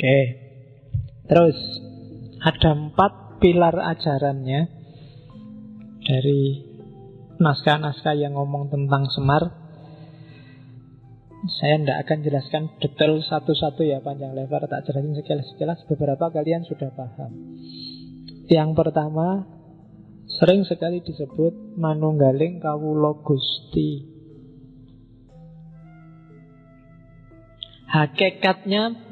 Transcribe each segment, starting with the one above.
Oke. Terus ada 4 pilar ajarannya dari naskah-naskah yang ngomong tentang Semar. Saya tidak akan jelaskan detail satu-satu ya, panjang lebar, tak jelasin sekilas-sekilas. Beberapa kalian sudah paham. Yang pertama, sering sekali disebut manunggaling kawula Gusti. Hakikatnya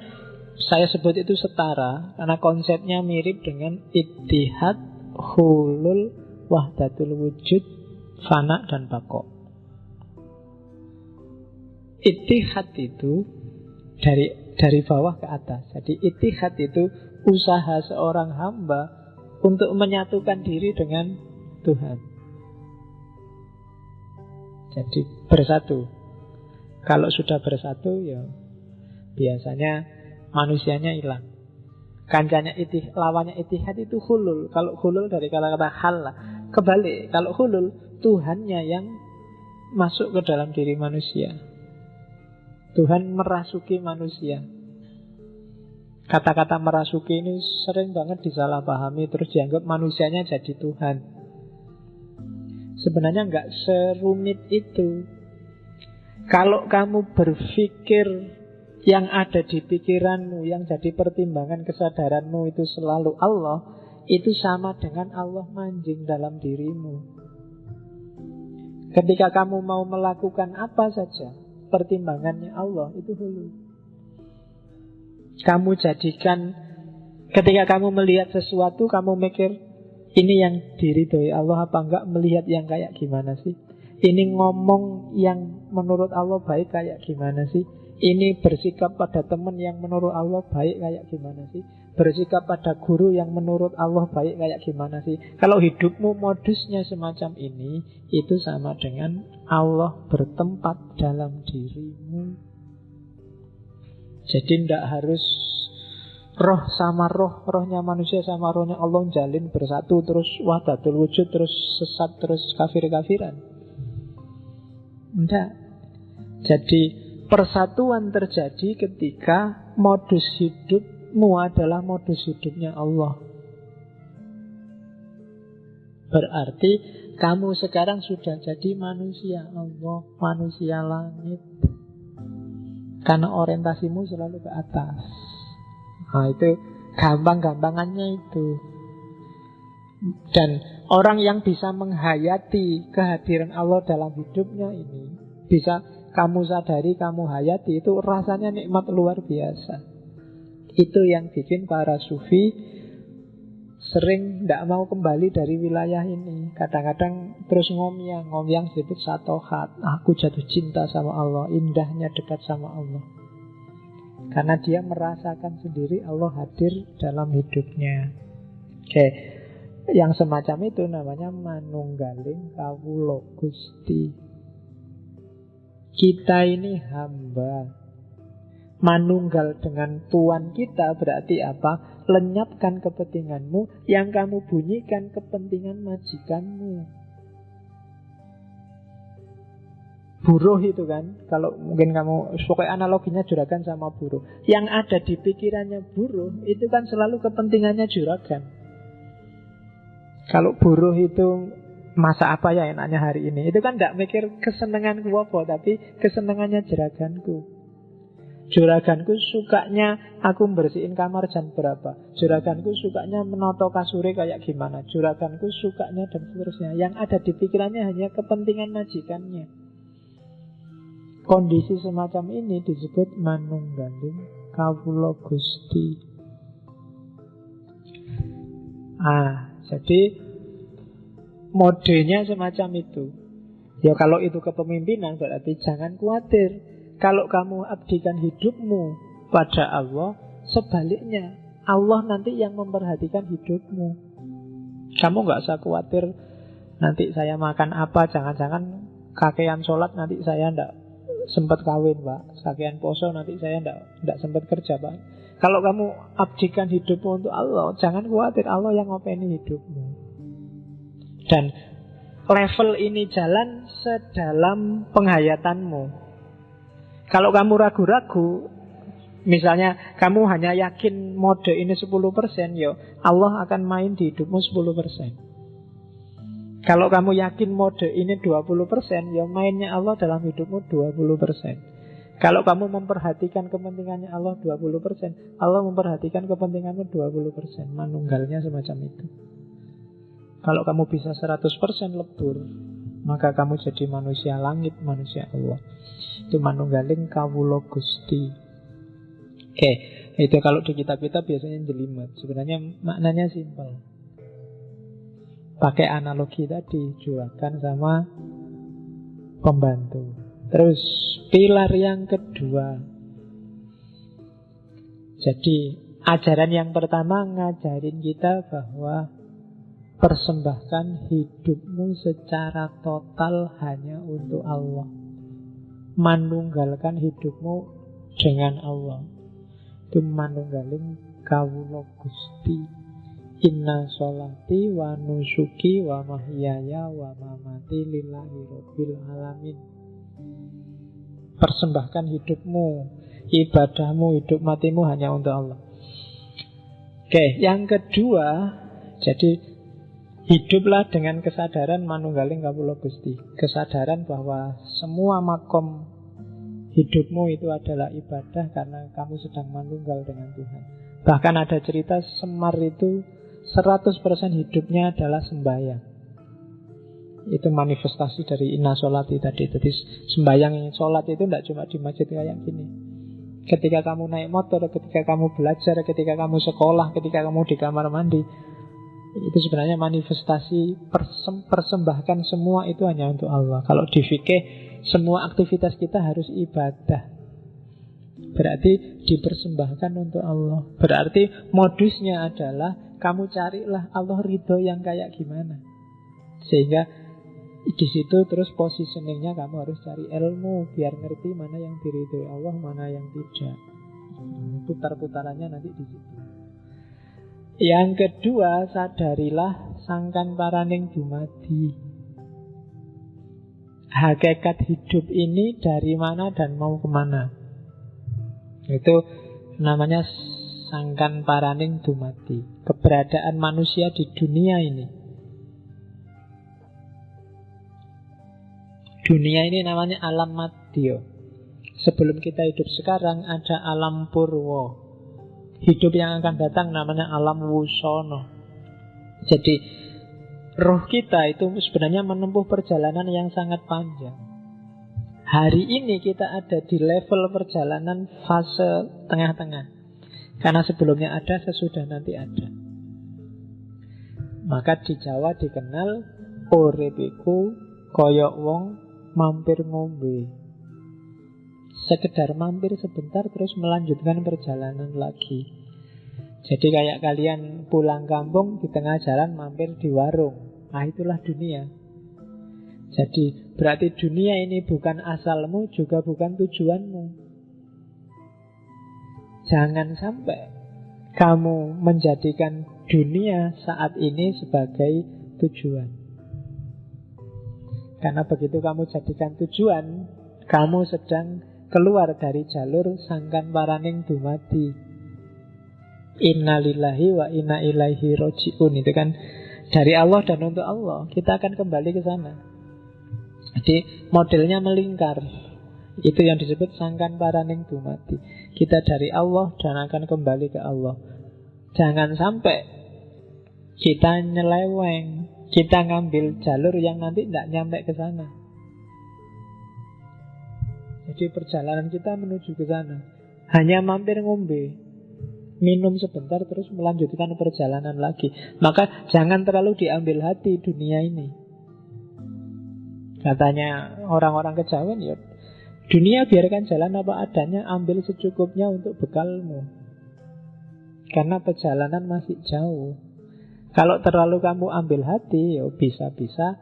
saya sebut itu setara karena konsepnya mirip dengan ittihad, hulul, wahdatul wujud, fana dan baqo. Ittihad itu dari bawah ke atas. Jadi ittihad itu usaha seorang hamba untuk menyatukan diri dengan Tuhan. Jadi bersatu. Kalau sudah bersatu ya biasanya manusianya hilang. Kancanya lawannya ittihad itu hulul. Kalau hulul dari kata-kata hal lah. Kebalik, kalau hulul Tuhannya yang masuk ke dalam diri manusia. Tuhan merasuki manusia. Kata-kata merasuki ini sering banget disalahpahami, terus dianggap manusianya jadi Tuhan. Sebenarnya nggak serumit itu. Kalau kamu berpikir yang ada di pikiranmu, yang jadi pertimbangan kesadaranmu itu selalu Allah, itu sama dengan Allah manjing dalam dirimu. Ketika kamu mau melakukan apa saja, pertimbangannya Allah, itu hulu. Kamu jadikan, ketika kamu melihat sesuatu, kamu mikir, ini yang diridhoi Allah apa enggak, melihat yang kayak gimana sih? Ini ngomong yang menurut Allah baik kayak gimana sih? Ini bersikap pada teman yang menurut Allah baik kayak gimana sih? Bersikap pada guru yang menurut Allah baik kayak gimana sih? Kalau hidupmu modusnya semacam ini, itu sama dengan Allah bertempat dalam dirimu. Jadi tidak harus roh sama roh, rohnya manusia sama rohnya Allah jalin bersatu, terus wahdatul wujud, terus sesat, terus kafir-kafiran. Tidak. Jadi persatuan terjadi ketika modus hidupmu adalah modus hidupnya Allah. Berarti kamu sekarang sudah jadi manusia Allah, manusia langit. Karena orientasimu selalu ke atas. Nah itu gampang-gampangannya itu. Dan orang yang bisa menghayati kehadiran Allah dalam hidupnya ini, bisa kamu sadari, kamu hayati, itu rasanya nikmat luar biasa. Itu yang bikin para sufi sering tidak mau kembali dari wilayah ini. Kadang-kadang terus ngomyang disebut satohat. Aku jatuh cinta sama Allah, indahnya dekat sama Allah. Karena dia merasakan sendiri Allah hadir dalam hidupnya. Oke, yang semacam itu namanya manunggaling kawula Gusti. Kita ini hamba. Manunggal dengan Tuhan kita berarti apa? Lenyapkan kepentinganmu, yang kamu bunyikan kepentingan majikanmu. Buruh itu kan, kalau mungkin kamu pokoknya analoginya juragan sama buruh. Yang ada di pikirannya buruh itu kan selalu kepentingannya juragan. Kalau buruh itu masa apa ya enaknya hari ini, itu kan tidak mikir kesenanganku apa, tapi kesenangannya juraganku. Juraganku sukanya aku bersihin kamar jam berapa, juraganku sukanya menoto kasure kayak gimana, juraganku sukanya dan seterusnya. Yang ada di pikirannya hanya kepentingan majikannya. Kondisi semacam ini disebut manunggaling kawula Gusti. Jadi modenya semacam itu. Ya kalau itu kepemimpinan berarti jangan khawatir. Kalau kamu abdikan hidupmu pada Allah, sebaliknya Allah nanti yang memperhatikan hidupmu. Kamu gak usah khawatir nanti saya makan apa, jangan-jangan kakean sholat nanti saya ndak sempat kawin, Pak. Kakean poso nanti saya ndak sempat kerja, Pak. Kalau kamu abdikan hidupmu untuk Allah, jangan khawatir, Allah yang ngopeni hidupmu. Dan level ini jalan sedalam penghayatanmu. Kalau kamu ragu-ragu, Misalnya kamu hanya yakin mode ini 10%, ya Allah akan main di hidupmu 10%. Kalau kamu yakin mode ini 20%, ya mainnya Allah dalam hidupmu 20%. Kalau kamu memperhatikan kepentingannya Allah 20%, Allah memperhatikan kepentinganmu 20%. Manunggalnya semacam itu. Kalau kamu bisa 100% lebur, maka kamu jadi manusia langit, manusia Allah. Itu manunggaling kawula Gusti. Oke, itu kalau di kitab-kitab biasanya jelimet. Sebenarnya maknanya simpel. Pakai analogi tadi, juragan sama pembantu. Terus pilar yang kedua. Jadi ajaran yang pertama ngajarin kita bahwa persembahkan hidupmu secara total hanya untuk Allah. Manunggalkan hidupmu dengan Allah. Itu manunggaling kawula Gusti. Inna sholati wa nusuki wa mahyaya wa mamati lillahi rabbil alamin. Persembahkan hidupmu, ibadahmu, hidup matimu hanya untuk Allah. Oke, yang kedua, jadi hiduplah dengan kesadaran manunggaling kawula Gusti. Kesadaran bahwa semua makom hidupmu itu adalah ibadah karena kamu sedang manunggal dengan Tuhan. Bahkan ada cerita Semar itu 100% hidupnya adalah sembahyang. Itu manifestasi dari inna sholati tadi. Jadi sembahyang, sholat itu tidak cuma di masjid kayak gini. Ketika kamu naik motor, ketika kamu belajar, ketika kamu sekolah, ketika kamu di kamar mandi, itu sebenarnya manifestasi persembahkan semua itu hanya untuk Allah. Kalau di fikih, semua aktivitas kita harus ibadah. Berarti dipersembahkan untuk Allah. Berarti modusnya adalah kamu carilah Allah ridho yang kayak gimana. Sehingga di situ terus positioningnya kamu harus cari ilmu biar ngerti mana yang diridhoi Allah, mana yang tidak. Putar-putarannya nanti di situ. Yang kedua, sadarilah sangkan paraning dumadi. Hakikat hidup ini dari mana dan mau kemana. Itu namanya sangkan paraning dumadi. Keberadaan manusia di dunia ini. Dunia ini namanya alam madya. Sebelum kita hidup sekarang ada alam purwa. Hidup yang akan datang namanya alam wusono. Jadi roh kita itu sebenarnya menempuh perjalanan yang sangat panjang. Hari ini kita ada di level perjalanan fase tengah-tengah. Karena sebelumnya ada, sesudah nanti ada. Maka di Jawa dikenal urip iku koyok wong mampir ngombe. Sekedar mampir sebentar terus melanjutkan perjalanan lagi. Jadi kayak kalian pulang kampung di tengah jalan mampir di warung. Nah itulah dunia. Jadi berarti dunia ini bukan asalmu, juga bukan tujuanmu. Jangan sampai kamu menjadikan dunia saat ini sebagai tujuan. Karena begitu kamu jadikan tujuan, kamu sedang keluar dari jalur sangkan paraning dumadi. Inna lillahi wa inna ilaihi roji'un. Itu kan dari Allah dan untuk Allah. Kita akan kembali ke sana. Jadi modelnya melingkar. Itu yang disebut sangkan paraning dumadi. Kita dari Allah dan akan kembali ke Allah. Jangan sampai kita nyeleweng, kita ngambil jalur yang nanti tidak nyampe ke sana. Jadi perjalanan kita menuju ke sana hanya mampir ngombe, minum sebentar terus melanjutkan perjalanan lagi. Maka jangan terlalu diambil hati dunia ini. Katanya orang-orang kejawen, ya dunia biarkan jalan apa adanya, ambil secukupnya untuk bekalmu. Karena perjalanan masih jauh. Kalau terlalu kamu ambil hati, ya bisa-bisa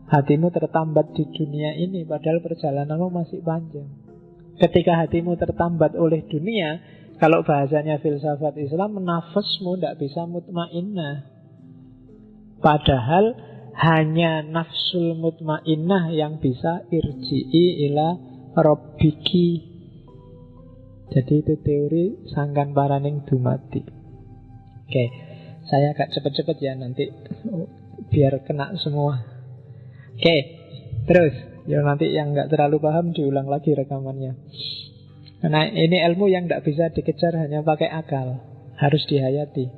hatimu tertambat di dunia ini, padahal perjalananmu masih panjang. Ketika hatimu tertambat oleh dunia, kalau bahasanya filsafat Islam, nafasmu tidak bisa mutmainnah. Padahal hanya nafsul mutmainnah yang bisa irji'i ila rabbiki. Jadi itu teori sangkan paraning dumati. Oke, saya agak cepet-cepet ya nanti biar kena semua. Oke, terus ya nanti yang nggak terlalu paham diulang lagi rekamannya. Karena ini ilmu yang nggak bisa dikejar hanya pakai akal, harus dihayati.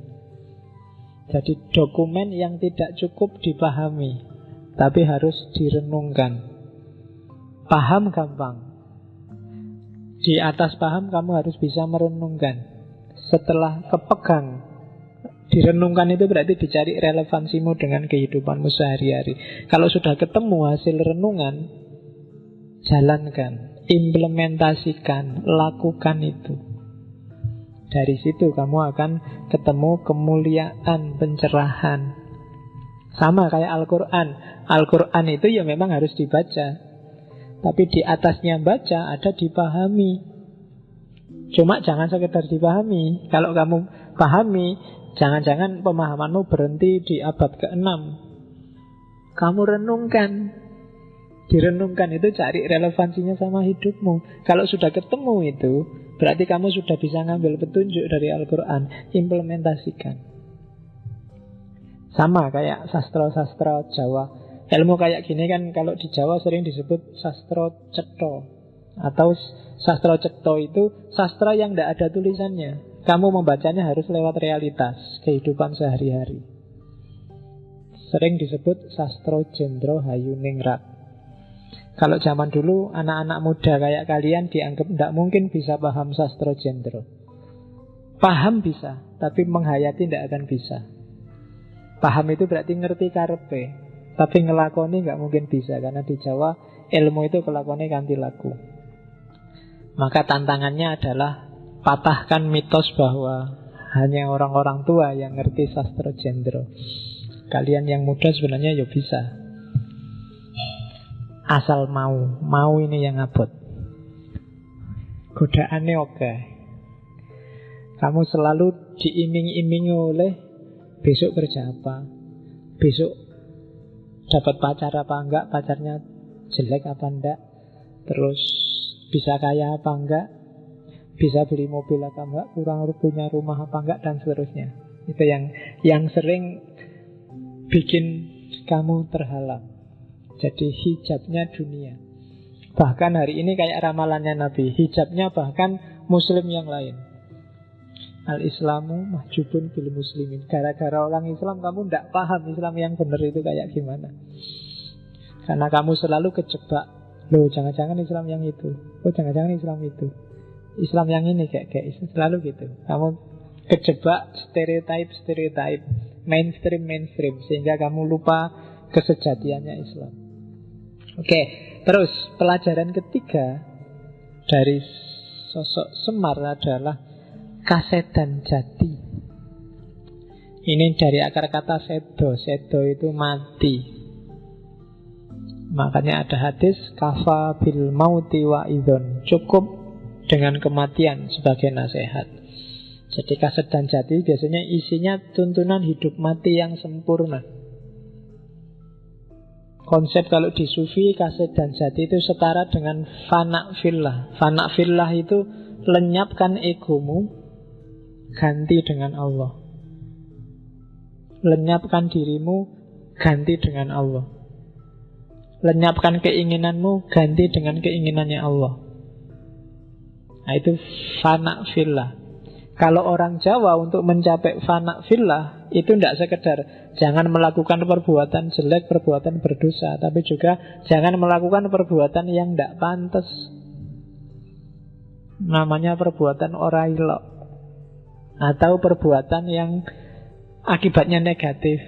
Jadi dokumen yang tidak cukup dipahami, tapi harus direnungkan. Paham gampang. Di atas paham kamu harus bisa merenungkan. Setelah kepegang, direnungkan itu berarti dicari relevansimu dengan kehidupanmu sehari-hari. Kalau sudah ketemu hasil renungan, jalankan, implementasikan, lakukan itu. Dari situ kamu akan ketemu kemuliaan, pencerahan. Sama kayak Al-Quran. Al-Quran itu ya memang harus dibaca, tapi di atasnya baca ada dipahami. Cuma jangan sekedar dipahami. Kalau kamu pahami, jangan-jangan pemahamanmu berhenti di abad ke-6. Kamu renungkan. Direnungkan itu cari relevansinya sama hidupmu. Kalau sudah ketemu itu, berarti kamu sudah bisa ngambil petunjuk dari Al-Quran. Implementasikan. Sama kayak sastra-sastra Jawa. Ilmu kayak gini kan kalau di Jawa sering disebut sastra cetha. Atau sastra cetha itu sastra yang tidak ada tulisannya. Kamu membacanya harus lewat realitas kehidupan sehari-hari. Sering disebut sastra Jendra Hayuningrat. Kalau zaman dulu anak-anak muda kayak kalian dianggap tidak mungkin bisa paham sastra Jendra. Paham bisa, tapi menghayati tidak akan bisa. Paham itu berarti ngerti karepe, tapi ngelakoni nggak mungkin bisa. Karena di Jawa ilmu itu kelakoni kanthi laku. Maka tantangannya adalah patahkan mitos bahwa hanya orang-orang tua yang ngerti sastra Jendra. Kalian yang muda sebenarnya ya bisa, asal mau ini yang abot. Godaannya oke. Kamu selalu diiming-imingi oleh besok kerja apa, besok dapat pacar apa enggak, pacarnya jelek apa enggak, terus bisa kaya apa enggak, bisa beli mobil apa enggak, kurang punya rumah apa enggak, dan seterusnya. Itu yang sering bikin kamu terhalang. Jadi hijabnya dunia. Bahkan hari ini kayak ramalannya Nabi, hijabnya bahkan muslim yang lain. Al-Islamu mahjubun bil muslimin. Gara-gara orang Islam kamu tidak paham Islam yang benar itu kayak gimana. Karena kamu selalu kejebak. Loh, jangan-jangan Islam yang itu. Oh, jangan-jangan Islam itu. Islam yang ini kayak selalu gitu. Kamu kejebak stereotype, mainstream, sehingga kamu lupa kesejatiannya Islam. Oke, terus pelajaran ketiga dari sosok Semar adalah kasedan jati. Ini dari akar kata sedo. Sedo itu mati. Makanya ada hadis kafa bil mauti wa idhon. Cukup dengan kematian sebagai nasihat. Jadi kasedan jati biasanya isinya tuntunan hidup mati yang sempurna. Konsep kalau di sufi kasedan jati itu setara dengan fana fillah. Fana fillah itu lenyapkan egomu, ganti dengan Allah. Lenyapkan dirimu, ganti dengan Allah. Lenyapkan keinginanmu, ganti dengan keinginannya Allah. Nah, itu fana fillah. Kalau orang Jawa untuk mencapai fana fillah itu tidak sekedar jangan melakukan perbuatan jelek, perbuatan berdosa, tapi juga jangan melakukan perbuatan yang tidak pantas. Namanya perbuatan ora ilok, atau perbuatan yang akibatnya negatif.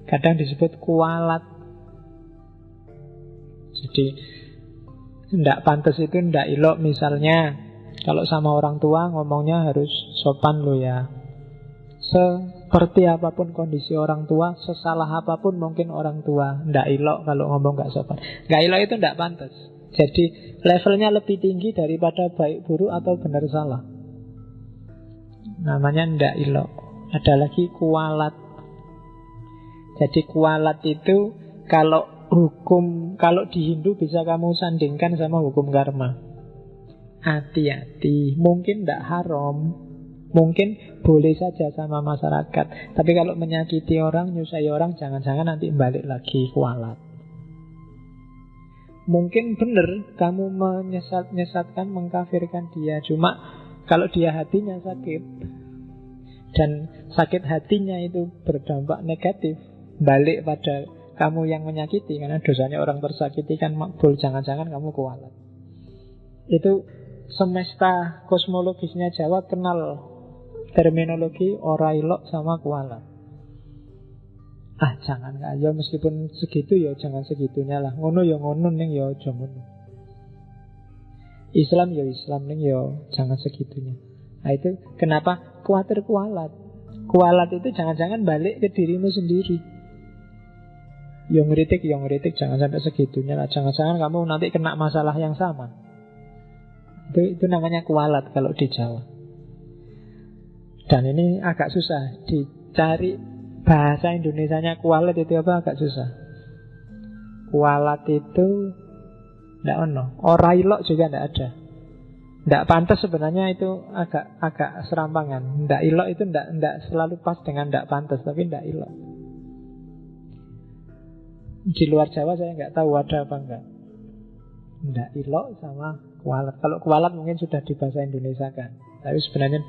Kadang disebut kualat. Jadi tidak pantas itu tidak ilok. Misalnya kalau sama orang tua ngomongnya harus sopan lo ya. Seperti apapun kondisi orang tua, sesalah apapun mungkin orang tua, ndak ilok kalau ngomong gak sopan. Gak ilok itu ndak pantas. Jadi levelnya lebih tinggi daripada baik buruk atau benar salah. Namanya ndak ilok. Ada lagi kualat. Jadi kualat itu kalau di Hindu bisa kamu sandingkan sama hukum karma. hati-hati. Mungkin tidak haram, mungkin boleh saja sama masyarakat. Tapi kalau menyakiti orang, nyusai orang, jangan-jangan nanti balik lagi kualat. Mungkin benar kamu menyesatkan, mengkafirkan dia. Cuma kalau dia hatinya sakit, dan sakit hatinya itu berdampak negatif, balik pada kamu yang menyakiti. Karena dosanya orang tersakiti kan makbul. Jangan-jangan kamu kualat. Itu semesta kosmologisnya Jawa kenal terminologi ora ilok sama kualat. Jangan ya, meskipun segitu ya jangan segitunya lah. Ngono ya ngono ning ya aja ngono. Islam ya Islam ning ya jangan segitunya. Itu kenapa kuatir kualat. Kualat itu jangan-jangan balik ke dirimu sendiri. Yang ngeritik, jangan sampai segitunya lah. Jangan-jangan kamu nanti kena masalah yang sama. Itu namanya kualat kalau di Jawa. Dan ini agak susah dicari bahasa Indonesianya kualat itu apa, agak susah. Kualat itu tidak ono. Ora ilok juga tidak ada. Tidak pantas sebenarnya, itu agak serampangan. Tidak ilok itu tidak selalu pas dengan tidak pantas, tapi tidak ilok. Di luar Jawa saya nggak tahu ada apa enggak. Tidak ilok sama kualat. Kalau kualat mungkin sudah di bahasa Indonesia kan. Tapi sebenarnya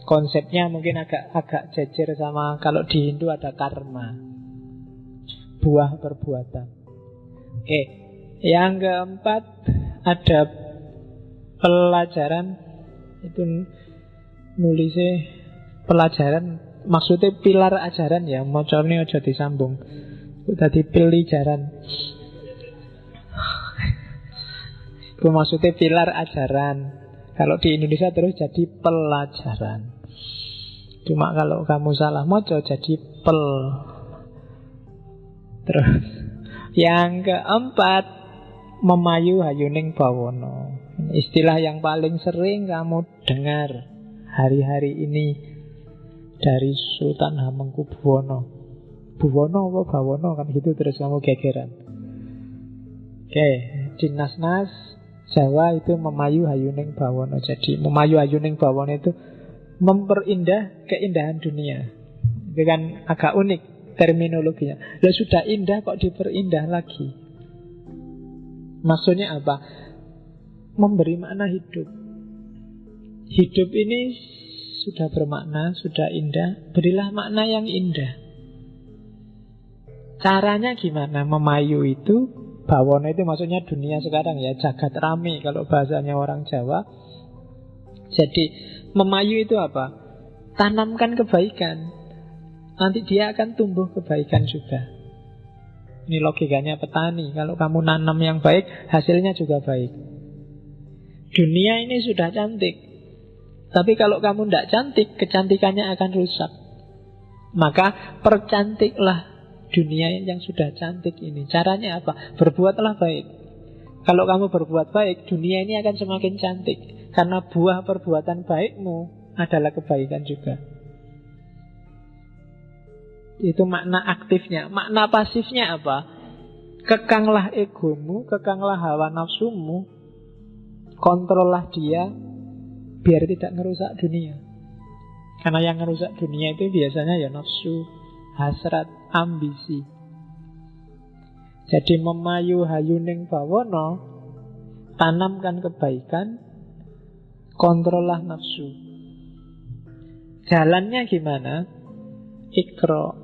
konsepnya mungkin agak jejer sama kalau di Hindu ada karma, buah perbuatan. Yang keempat ada pelajaran. Itu nulisnya pelajaran, maksudnya pilar ajaran ya. Mocornya aja disambung. Tadi pelajaran. Itu maksudnya pilar ajaran. Kalau di Indonesia terus jadi pelajaran. Cuma kalau kamu salah moco jadi pel. Terus yang keempat, memayu hayuning bawono. Istilah yang paling sering kamu dengar hari-hari ini dari Sultan Hamengkubuwono. Buwono apa bawono kan gitu, terus kamu gegeran. Di nas-nas Jawa itu memayu hayuning bawono. Jadi memayu hayuning bawono itu memperindah keindahan dunia. Itu kan agak unik terminologinya. Sudah indah kok diperindah lagi. Maksudnya apa? Memberi makna hidup. Hidup ini sudah bermakna, sudah indah. Berilah makna yang indah. Caranya gimana? Memayu itu, bawono itu maksudnya dunia sekarang ya, jagat rame kalau bahasanya orang Jawa. Jadi memayu itu apa? Tanamkan kebaikan, nanti dia akan tumbuh kebaikan juga. Ini logikanya petani. Kalau kamu nanam yang baik, hasilnya juga baik. Dunia ini sudah cantik, tapi kalau kamu tidak cantik, kecantikannya akan rusak. Maka percantiklah dunia yang sudah cantik ini. Caranya apa? Berbuatlah baik. Kalau kamu berbuat baik, dunia ini akan semakin cantik. Karena buah perbuatan baikmu adalah kebaikan juga. Itu makna aktifnya. Makna pasifnya apa? Kekanglah egomu, kekanglah hawa nafsumu, kontrollah dia biar tidak ngerusak dunia. Karena yang ngerusak dunia itu biasanya ya nafsu, hasrat, ambisi. Jadi memayu hayuning bawono, tanamkan kebaikan, kontrollah nafsu. Jalannya gimana? Ikro,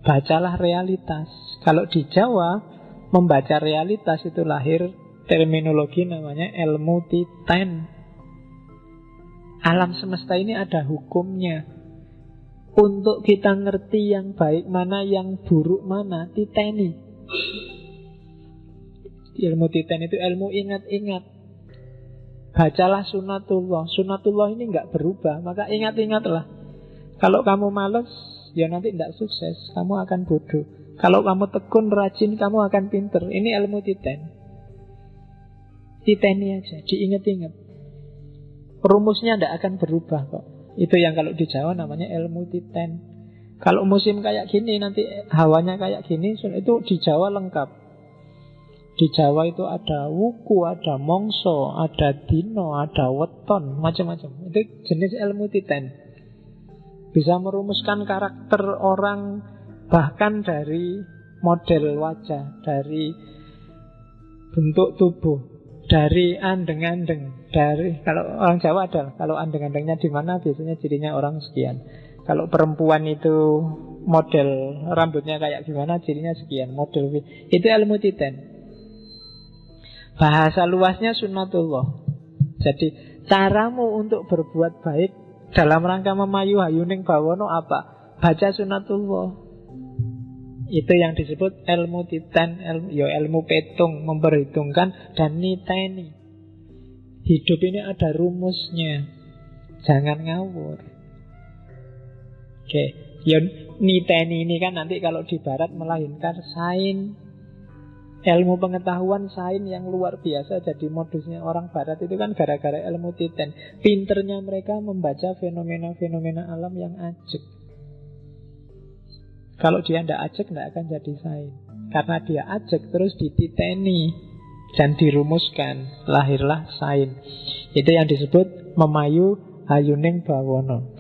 bacalah realitas. Kalau di Jawa, membaca realitas itu lahir terminologi namanya ilmu titen. Alam semesta ini ada hukumnya. Untuk kita ngerti yang baik mana, yang buruk mana, titeni. Ilmu titen itu ilmu ingat-ingat. Bacalah sunatullah. Sunatullah ini enggak berubah, maka ingat-ingatlah. Kalau kamu malas, ya nanti tidak sukses, kamu akan bodoh. Kalau kamu tekun, rajin, kamu akan pinter. Ini ilmu titen. Titeni aja, diingat-ingat. Rumusnya tidak akan berubah kok. Itu yang kalau di Jawa namanya ilmu titen. Kalau musim kayak gini, nanti hawanya kayak gini, itu di Jawa lengkap. Di Jawa itu ada wuku, ada mongso, ada dino, ada weton, macam-macam. Itu jenis ilmu titen. Bisa merumuskan karakter orang, bahkan dari model wajah, dari bentuk tubuh, dari andeng-andeng, dari, kalau orang Jawa ada, kalau andeng-andengnya di mana biasanya cirinya orang sekian. Kalau perempuan itu model rambutnya kayak gimana, cirinya sekian, model itu ilmu titen. Bahasa luasnya sunnatullah. Jadi caramu untuk berbuat baik dalam rangka memayu hayuning bawono apa? Baca sunnatullah. Itu yang disebut ilmu titen, ilmu petung, memperhitungkan dan niteni. Hidup ini ada rumusnya. Jangan ngawur. Oke, ya niteni ini kan nanti kalau di barat melahirkan sains. Ilmu pengetahuan sains yang luar biasa. Jadi modusnya orang barat itu kan gara-gara ilmu titen. Pinternya mereka membaca fenomena-fenomena alam yang ajek. Kalau dia tidak ajek, tidak akan jadi sains. Karena dia ajek terus dititeni dan dirumuskan, lahirlah sains. Itu yang disebut memayu hayuning bawono.